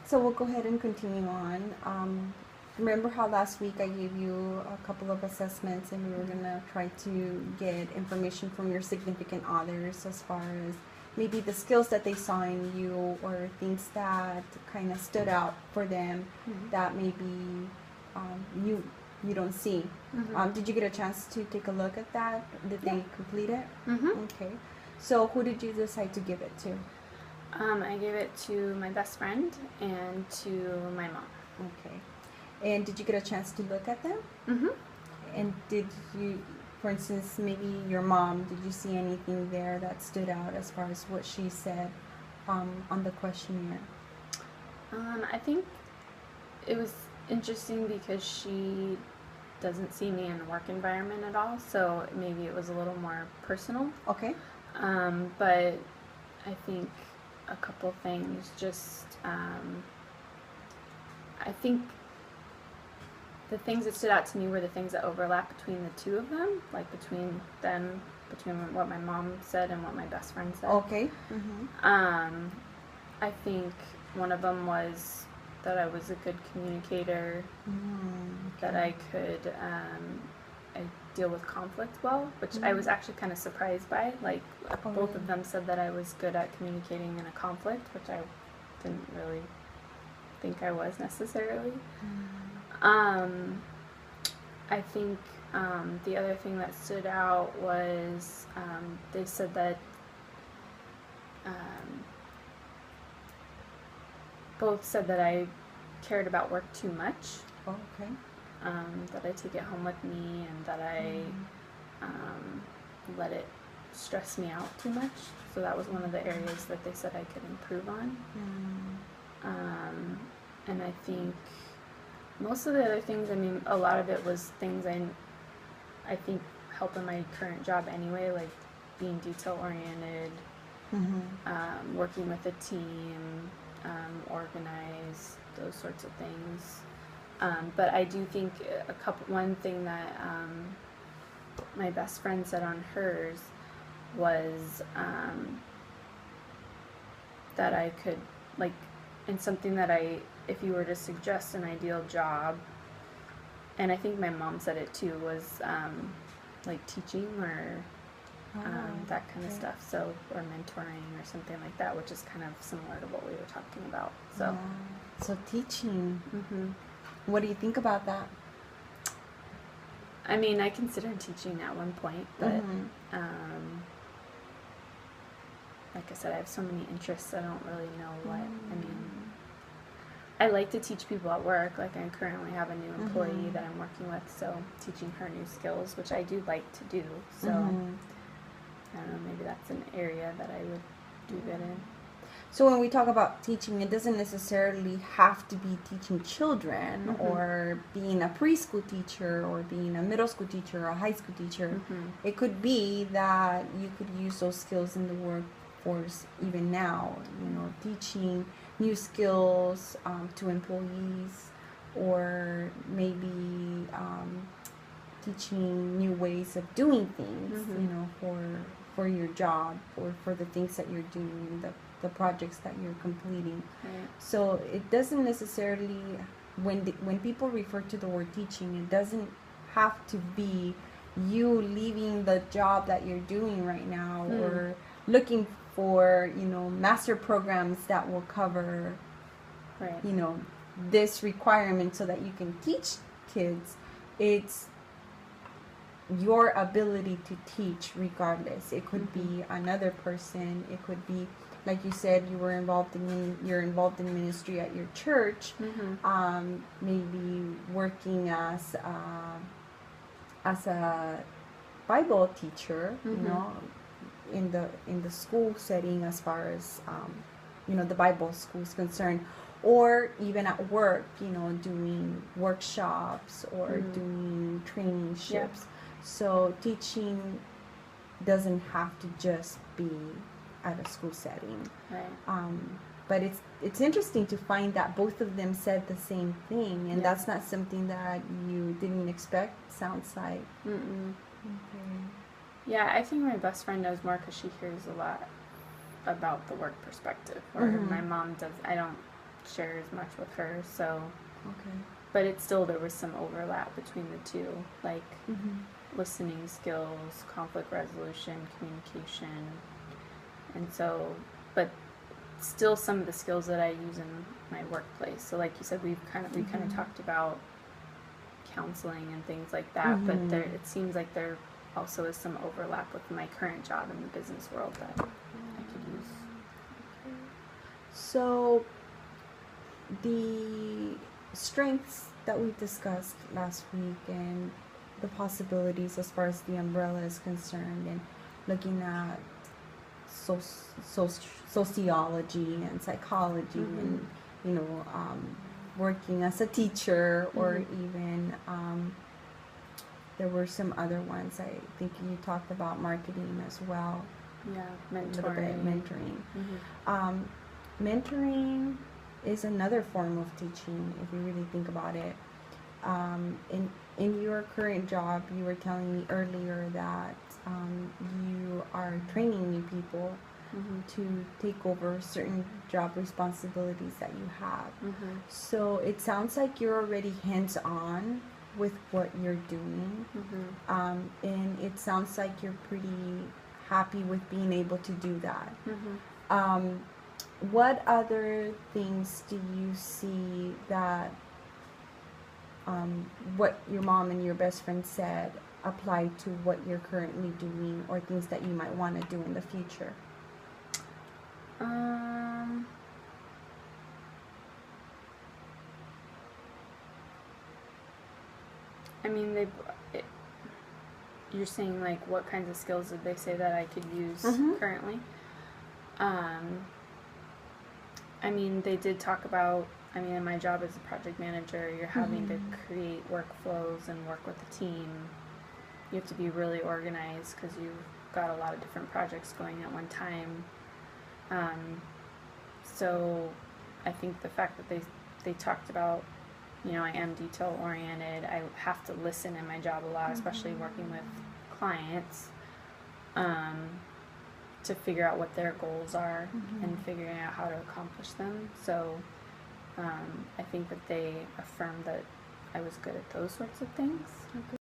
So we'll go ahead and continue on. Remember how last week I gave you a couple of assessments and we were going to try to get information from your significant others as far as maybe the skills that they saw in you or things that kind of stood out for them that maybe you don't see. Did you get a chance to take a look at that? Did they complete it? Okay. So who did you decide to give it to? I gave it to my best friend and to my mom. Okay. And did you get a chance to look at them? And did you, for instance, maybe your mom, did you see anything there that stood out as far as what she said on the questionnaire? I think it was interesting because she doesn't see me in a work environment at all, so maybe it was a little more personal. Okay. But I think a couple things, just I think the things that stood out to me were the things that overlap between the two of them, like between what my mom said and what my best friend said. Okay. I think one of them was that I was a good communicator, that I could I deal with conflict well, which I was actually kind of surprised by. Like, both of them said that I was good at communicating in a conflict, which I didn't really think I was necessarily. I think the other thing that stood out was they said that both said that I cared about work too much. Oh, okay. That I take it home with me and that I let it stress me out too much. So that was one of the areas that they said I could improve on. And I think most of the other things, I mean, a lot of it was things I think help in my current job anyway, like being detail-oriented, working with a team, organized, those sorts of things. But I do think one thing that my best friend said on hers was that I could, like, and something that if you were to suggest an ideal job, and I think my mom said it too, was like teaching or that kind of stuff, so, or mentoring or something like that, which is kind of similar to what we were talking about. So, so teaching. What do you think about that? I mean, I considered teaching at one point, but like I said, I have so many interests, I don't really know what. I mean, I like to teach people at work. Like, I currently have a new employee that I'm working with, so teaching her new skills, which I do like to do. So, I don't know, maybe that's an area that I would do good in. So when we talk about teaching, it doesn't necessarily have to be teaching children or being a preschool teacher or being a middle school teacher or a high school teacher. It could be that you could use those skills in the workforce even now, you know, teaching new skills to employees, or maybe teaching new ways of doing things, you know, for your job or for the things that you're doing, the projects that you're completing. So it doesn't necessarily, when people refer to the word teaching, it doesn't have to be you leaving the job that you're doing right now or looking for, you know, master programs that will cover, you know, this requirement so that you can teach kids. It's your ability to teach regardless. It could be another person. It could be, like you said, you're involved in ministry at your church. Maybe working as a Bible teacher, you know, in the school setting, as far as you know, the Bible school is concerned, or even at work, you know, doing workshops or doing traineeships. So teaching doesn't have to just be at a school setting. But it's interesting to find that both of them said the same thing, and that's not something that you didn't expect, sounds like. Yeah, I think my best friend knows more because she hears a lot about the work perspective. Or my mom does. share as much with her. So, Okay. but it still, there was some overlap between the two, like Mm-hmm. listening skills, conflict resolution, communication, and so, but still some of the skills that I use in my workplace. So, like you said, we kind of talked about counseling and things like that, but there, it seems like there also is some overlap with my current job in the business world that I could use. So, the strengths that we discussed last week and the possibilities as far as the umbrella is concerned, and looking at sociology and psychology, and working as a teacher, or even there were some other ones. I think you talked about marketing as well. Yeah, mentoring. A little bit, mentoring. Mm-hmm. Mentoring is another form of teaching if you really think about it. In your current job, you were telling me earlier that you are training new people to take over certain job responsibilities that you have. So it sounds like you're already hands-on with what you're doing, and it sounds like you're pretty happy with being able to do that. What other things do you see that what your mom and your best friend said apply to what you're currently doing, or things that you might want to do in the future? I mean, you're saying like what kinds of skills did they say that I could use currently? I mean, they did talk about, in my job as a project manager, you're having to create workflows and work with a team. You have to be really organized because you've got a lot of different projects going at one time. So I think the fact that they talked about, I am detail oriented. I have to listen in my job a lot, especially working with clients, to figure out what their goals are and figuring out how to accomplish them. So I think that they affirmed that I was good at those sorts of things.